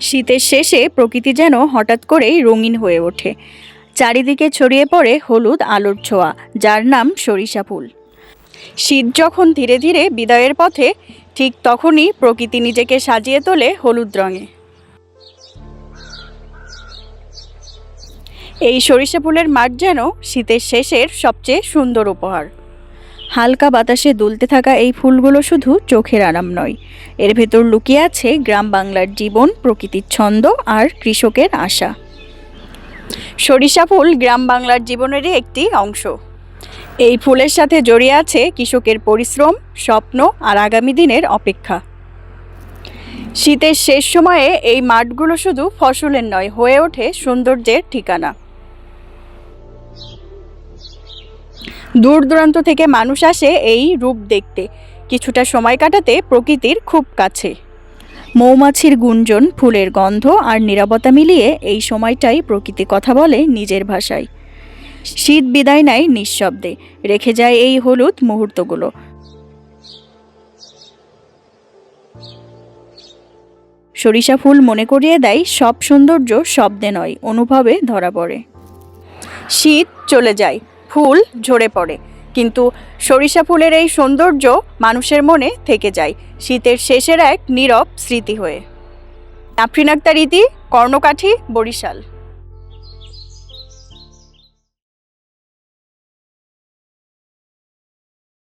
শীতের শেষে প্রকৃতি যেন হঠাৎ করেই রঙিন হয়ে ওঠে। চারিদিকে ছড়িয়ে পড়ে হলুদ আলোর ছোঁয়া, যার নাম সরিষা ফুল। শীত যখন ধীরে ধীরে বিদায়ের পথে, ঠিক তখনই প্রকৃতি নিজেকে সাজিয়ে তোলে হলুদ রঙে। এই সরিষা ফুলের মাঠ যেন শীতের শেষের সবচেয়ে সুন্দর উপহার। হালকা বাতাসে দুলতে থাকা এই ফুলগুলো শুধু চোখের আরাম নয়, এর ভেতর লুকিয়ে আছে গ্রাম বাংলার জীবন, প্রকৃতির ছন্দ আর কৃষকের আশা। সরিষা ফুল গ্রাম বাংলার জীবনেরই একটি অংশ। এই ফুলের সাথে জড়িয়ে আছে কৃষকের পরিশ্রম, স্বপ্ন আর আগামী দিনের অপেক্ষা। শীতের শেষ সময়ে এই মাঠগুলো শুধু ফসলের নয়, হয়ে ওঠে সৌন্দর্যের ঠিকানা। দূর দূরান্ত থেকে মানুষ আসে এই রূপ দেখতে, কিছুটা সময় কাটাতে প্রকৃতির খুব কাছে। মৌমাছির গুঞ্জন, ফুলের গন্ধ আর নীরবতা মিলিয়ে এই সময়টাই প্রকৃতি কথা বলে নিজের ভাষায়। শীত বিদায় নেয় নিঃশব্দে, রেখে যায় এই হলুদ মুহূর্তগুলো। সরিষা ফুল মনে করিয়ে দেয় সব সৌন্দর্য শব্দে নয়, অনুভবে ধরা পড়ে। শীত চলে যায়, ফুল ঝরে পড়ে, কিন্তু সরিষা ফুলের এই সৌন্দর্য মানুষের মনে থেকে যায় শীতের শেষের এক নীরব স্মৃতি হয়ে। আফরিন আক্তার ইতি, কর্ণকাঠি, বরিশাল।